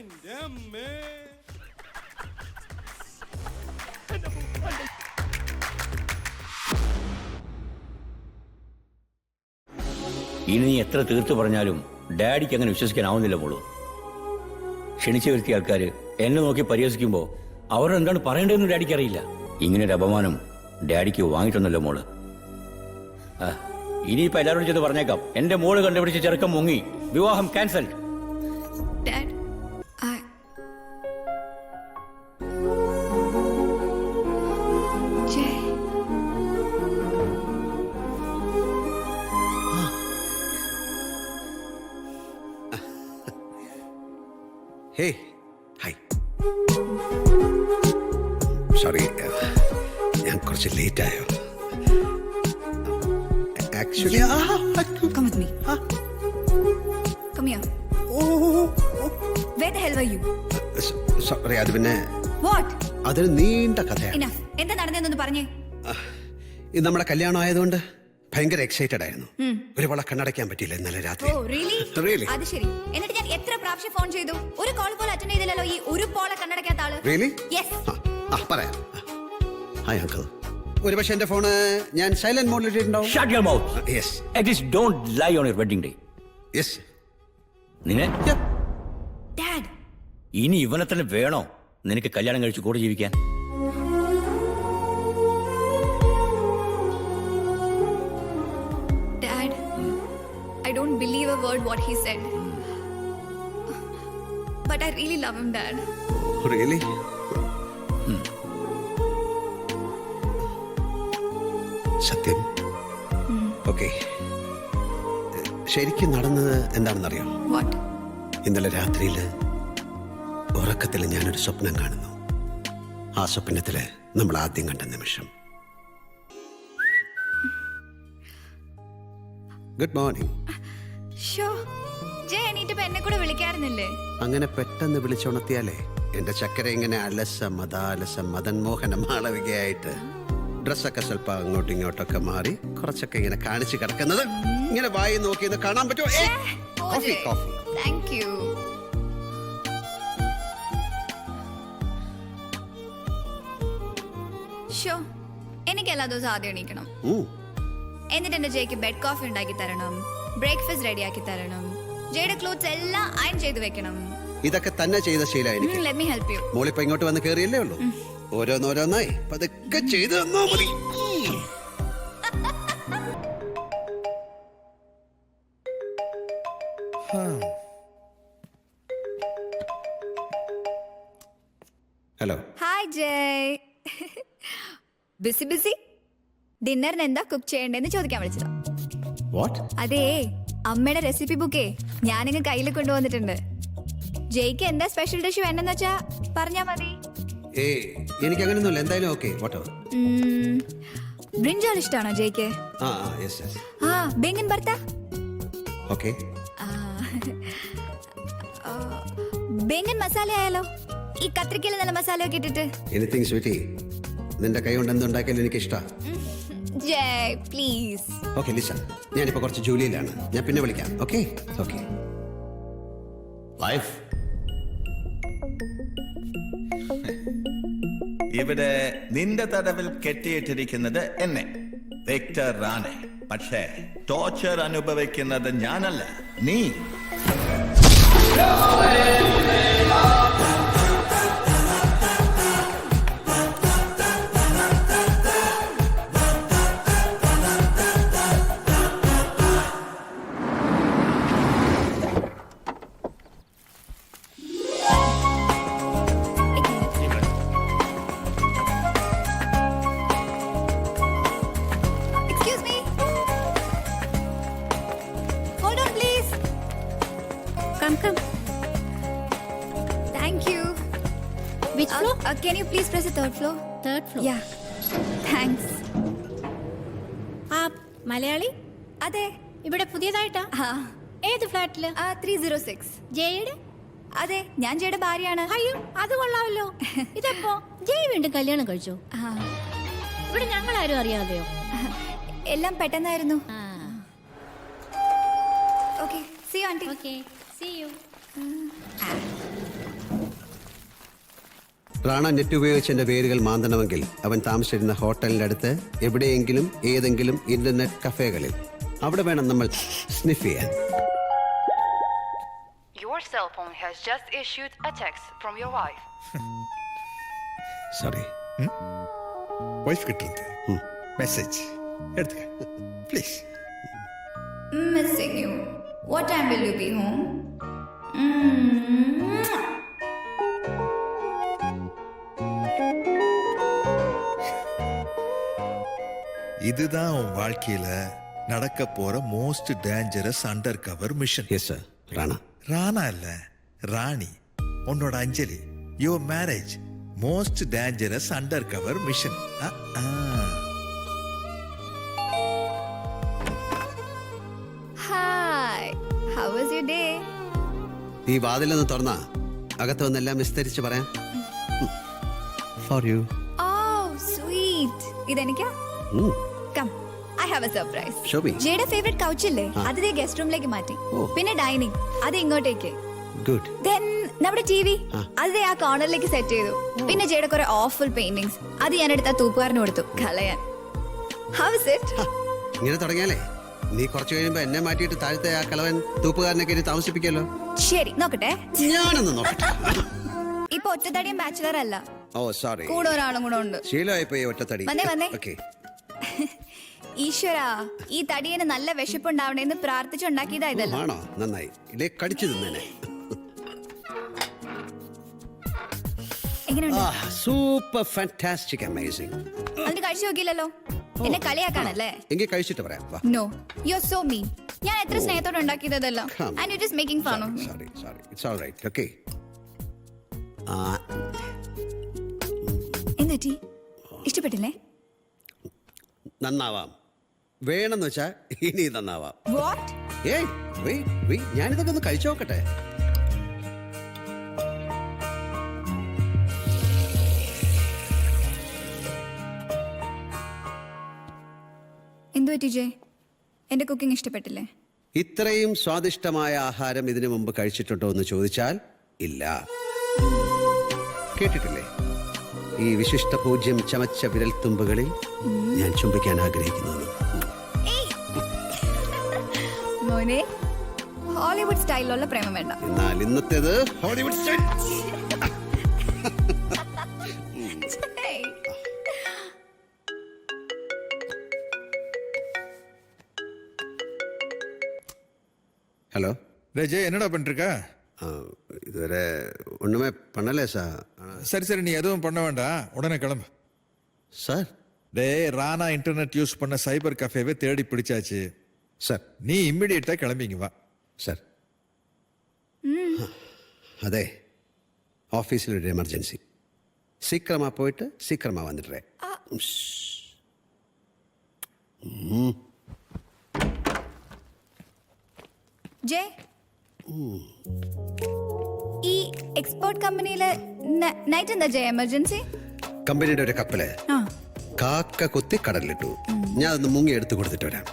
ഇനി നീ എത്ര തീർത്തു പറഞ്ഞാലും ഡാഡിക്ക് അങ്ങനെ വിശ്വസിക്കാനാവുന്നില്ല മോളൂ. ക്ഷണിച്ചു വരുത്തിയ ആൾക്കാർ എന്നെ നോക്കി പരിഹസിക്കുമ്പോൾ അവർ എന്താണ് പറയേണ്ടതെന്ന് ഡാഡിക്ക് അറിയില്ല. ഇങ്ങനൊരു അപമാനം ഡാഡിക്ക് വാങ്ങിയിട്ടൊന്നല്ലോ മോള്. ഇനിയിപ്പോ എല്ലാവരോടും ചെയ്ത് പറഞ്ഞേക്കാം, എന്റെ മോള് കണ്ടുപിടിച്ച ചെറുക്കം മുങ്ങി, വിവാഹം ക്യാൻസൽ. Hey, hi. Sorry, ഞാൻ കുറച്ച് ലേറ്റ് ആയോ? Actually, come with me. Come here. Where the hell were you? Sorry, അത് പിന്നെ What? അതൊരു നീണ്ട കഥയാണ്. Enough. എന്താ നടന്നതെന്നൊന്ന് പറഞ്ഞേ. ഇത് നമ്മുടെ കല്യാണം ആയതുകൊണ്ട് ഭയങ്കര എക്സൈറ്റഡ് ആയിരുന്നു. ഒരു വള കണ്ണടയ്ക്കാൻ പറ്റിയില്ല ഇന്നലെ രാത്രി. Oh, really? അത് ശരി. എന്നിട്ട് ഞാൻ എത്ര പ്രാവശ്യം ഫോൺ ചെയ്തു, ഒരു കോൾ പോലും അറ്റൻഡ് ചെയ്തില്ലല്ലോ ഈ ഒരു പോളെ കണ്ണടയ്ക്കാത്ത ആള്. Really? Yes. പറയാം. Hi uncle. ഒരു പക്ഷേ എന്റെ ഫോണ് ഞാൻ സൈലന്റ് മോഡിൽ ഇട്ടിട്ടുണ്ടാവും. Shut your mouth. Yes. At least don't lie on your wedding day. Yes. നിന്നെ Dad. ഇനി ഇവനെ തന്നെ വേണോ നിനക്ക് കല്യാണം കഴിച്ച് കൂടെ ജീവിക്കാൻ? Dad, I don't believe a word what he said. But I really love him, Dad. Really? സത്യം. ഓക്കെ, ശരിക്കും നടന്നത് എന്താണെന്നറിയോ? What? ഇന്നലെ രാത്രിയിൽ ഉറക്കത്തിൽ ഞാനൊരു സ്വപ്നം കാണുന്നു. ആ സ്വപ്നത്തില് നമ്മൾ ആദ്യം കണ്ട നിമിഷം. Good morning. ജയ് എണീറ്റപ്പോ എന്നെ കൂടെ വിളിക്കാറുന്നില്ലേ? അങ്ങനെ പെട്ടെന്ന് വിളിച്ചുണർത്തിയാലേ എന്റെ ചക്കര ഇങ്ങനെ അലസ മദൻ മോഹന മാളവികയായിട്ട് ഡ്രസ്സൊക്കെ സ്വല്പം അങ്ങോട്ടും ഇങ്ങോട്ടൊക്കെ മാറി കുറച്ചൊക്കെ ഇങ്ങനെ കാണിച്ചു കിടക്കുന്നത് ഇങ്ങനെ വായി നോക്കിയത് കാണാൻ പറ്റുമോ? കോഫി. Thank you. എനിക്ക് എല്ലാ ദിവസവും ആദ്യം എണീക്കണം. എന്നിട്ട് എന്റെ ജയ്ക്ക് ബെഡ് കോഫി ഉണ്ടാക്കി തരണം, ബ്രേക്ക്ഫാസ്റ്റ് റെഡിയാക്കി തരണം, ജയുടെ ക്ലോത്ത്സ് എല്ലാം അയൺ ചെയ്ത് വെക്കണം. ഇതൊക്കെ തന്നെ ചെയ്ത ശീലം എനിക്ക്. Let me help you. മോളിപ്പോ ഇങ്ങോട്ട് വന്ന് കേറിയല്ലേ ഉള്ളൂ. ഓരോന്നോരോന്നായി പതുക്കെ ചെയ്ത് തന്നാ മതി. ഹലോ. ഹായ് ജയ്. ബിസി ഡിന്നറിന് എന്താ കുക്ക് ചെയ്യണ്ടെന്ന് ചോദിക്കാൻ വിളിച്ചതാ. വാട്ട്? അതേ, അമ്മയുടെ റെസിപ്പി ബുക്കേ ഞാനിങ്ങ് കയ്യിൽ കൊണ്ടുവന്നിട്ടുണ്ട്. ജയ്ക്ക് എന്താ സ്പെഷ്യൽ ഡിഷ് വേണ്ടെന്ന് വെച്ചാ പറഞ്ഞാ മതി. എനിക്ക് അങ്ങനെയൊന്നുമില്ല, എന്തായാലും ഓക്കെ. വാട്ട്? ബ്രിഞ്ചാൾ ഇഷ്ടാണോ ജയ്ക്ക്? ബേങ്ങൻ ഭർത്ത. ഓക്കെ. ബേങ്ങൻ മസാല ആയാലോ? ഈ കത്രിക്കയിൽ നല്ല മസാലയൊക്കെ ഇട്ടിട്ട്. എനിത്തിങ് സ്വീറ്റി, നിന്റെ കൈ കൊണ്ട് എന്തുണ്ടാക്കിയാലും എനിക്ക് ഇഷ്ടാ. ജയ് പ്ലീസ്. ഓക്കെ ലിസൺ, ഞാനിപ്പോ കുറച്ച് ജോലിയിലാണ്, ഞാൻ പിന്നെ വിളിക്കാം. Okay okay. ലൈഫ് ഇവിടെ നിന്റെ തടവിൽ കെട്ടിയിട്ടിരിക്കുന്നത് എന്നെ, വിക്ടർ റാണെ. പക്ഷേ ടോർച്ചർ അനുഭവിക്കുന്നത് ഞാനല്ല, നീ. Come. Thank you. Which floor? Can you please press the third floor? Third floor. Yeah. Thanks. Malayali? അതെ. ഇവിടെ പുതിയതായിട്ടാ? ഏത് ഫ്ലാറ്റില്? 306. ജയയുടെ? അതെ, ഞാൻ ജയയുടെ ഭാര്യയാണ്. അയ്യോ, അത് കൊള്ളാമല്ലോ. ഇതെപ്പോ ജയ് വീണ്ടും കല്യാണം കഴിച്ചോ? ഇവിടെ ഞങ്ങൾ ആരും അറിയാതെയോ? എല്ലാം പെട്ടെന്നായിരുന്നു. Okay, see you, auntie. Okay, see you. Rana net ഉപയോഗിച്ച് എൻ്റെ വേരുകൾ മാന്തണമെങ്കിൽ അവൻ താമസിച്ചിരുന്ന ഹോട്ടലിൻ്റെ അടുത്ത് എവിടെയെങ്കിലും ഏതെങ്കിലും ഇന്റർനെറ്റ് കഫേകളിൽ അവിടെ വേണം നമ്മൾ സ്നിഫ് ചെയ്യാൻ. Your cell phone has just issued a text from your wife. Sorry. Wife കിട്ടുന്നത് മെസ്സേജ് എടുത്തുക please. Missing you. What time will you be home? இதுதான் உன் வாழ்க்கையில நடக்க போற most dangerous undercover mission. Yes sir. Rana. Rana இல்ல ராணி, உன்னோட Anjali. Your marriage most dangerous undercover mission. Hi. How was your day? ഈ വാതിലൊന്ന് തുറന്നാ അകത്ത് വന്നെല്ലാം വിസ്തരിച്ച് പറയാം. For you. Oh, sweet. ഇതെനിക്കാ? Come. I have a surprise. Show me. ജയുടെ ഫേവറേറ്റ് കൗച്ച് ഇല്ലേ? അത് ദേ ഗസ്റ്റ് റൂമിലേക്ക് മാറ്റി. Oh. പിന്നെ ഡൈനിങ് അത് ഇങ്ങോട്ടേക്ക്. ഗുഡ്. Then നമ്മുടെ ടിവി അത് ദേ ആ കോർണറിലേക്ക് സെറ്റ് ചെയ്തു. പിന്നെ ജയുടെ കുറെ ഓഫുൾ പെയിന്റിങ്സ് അത് ഞാൻ എടുത്ത തൂപ്പുകാരന് കൊടുത്തു കളയാൻ. How is it? ഇങ്ങനെ തുടങ്ങിയാലേ നീ കുറച്ച് കഴിയുമ്പോ എന്നെ മാറ്റിയിട്ട് താഴത്തെ ആ കളവൻ തൂപ്പുകാരനെ കയറി താമസിപ്പിക്കല്ലോ. ശരി നോക്കട്ടെ. ഞാനൊന്ന് നോക്കട്ടെ. ഇപ്പൊ ഒറ്റത്തടിയും ബാച്ചിലർ അല്ല, ഓ സോറി. കൂടെ ഒരാളും കൂടെ ഉണ്ട്. ശീലമായിപ്പോയി ഒറ്റത്തടി. വന്നേ. ഓക്കെ. ഈശ്വരാ, ഈ തടിയന് നല്ല വിശപ്പുണ്ടാവണേന്ന് പ്രാർത്ഥിച്ചുണ്ടാക്കിയതാ ഇതല്ല. ആണോ? നന്നായി. ഇല്ലേ കടിച്ചു തിന്നേനെ. എങ്ങനെയുണ്ട്? Super fantastic amazing. അതിന് കഴിച്ചു നോക്കിയില്ലല്ലോ. എന്നെ കളിയാക്കാണല്ലേ? എങ്കിൽ കഴിച്ചിട്ട് പറയാം. വാ. No, you are so mean. ഞാൻ എത്ര സ്നേഹത്തോടെ ഉണ്ടാക്കിയതല്ല. Come. And you just making fun of me. Sorry. It's all right. Okay. എന്തുപറ്റി? ഇഷ്ടപ്പെട്ടില്ലേ? നന്നാവാം. വേണമെന്ന് വെച്ചാ ഇനി നന്നാവാം. വാട്ട്? ഏയ് വെയ് ഞാനിതൊക്കെ ഒന്ന് കഴിച്ചു നോക്കട്ടെ. എന്തുപറ്റി ജയ്? എന്റെ കുക്കിംഗ് ഇഷ്ടപ്പെട്ടില്ലേ? ഇത്രയും സ്വാദിഷ്ടമായ ആഹാരം ഇതിനു മുമ്പ് കഴിച്ചിട്ടുണ്ടോ എന്ന് ചോദിച്ചാൽ ഇല്ല. കേട്ടിട്ടില്ലേ? ഈ വിശിഷ്ട പൂജ്യം ചമച്ച വിരൽത്തുമ്പുകളിൽ ഞാൻ ചുംബിക്കാൻ ആഗ്രഹിക്കുന്നു. മോനെ, ഹോളിവുഡ് സ്റ്റൈലിലുള്ള പ്രേമം വേണ്ട. എന്നാൽ ഇന്നത്തേത് Hollywood style. Hey. Hello. Jai என்னடா பண்ணிருக்க? ഇതുവരെ ഒന്നുമേ പണല്ലേ സാർ. சரி சரி, நீ எதுவும் பண்ண வேண்டாம், உடனே கிளம்பு. സാർ. டே, ராணா இன்டர்நெட் யூஸ் பண்ண சைபர் கஃபேவை தேடி பிடிச்சாச்சு. സാർ. நீ இம்மிடியேட்டா கிளம்பிங்க வா. സാർ. അതെ, ഓഫീസിലൊരു എമർജൻസി. സീക്രമാ പോയിട്ട് സീക്രമാ വന്നിട്ടേ. ജയ്, ഈ എക്സ്പോർട്ട് കമ്പനിയിലെ നൈറ്റ് എന്താ ജയ് എമർജൻസി? കമ്പനിയുടെ ഒരു കപ്പല് ആ, കാക്ക കുത്തി കടലിലിട്ടു. ഞാൻ അതൊന്ന് മുങ്ങി എടുത്തു കൊടുത്തിട്ട് വരാം.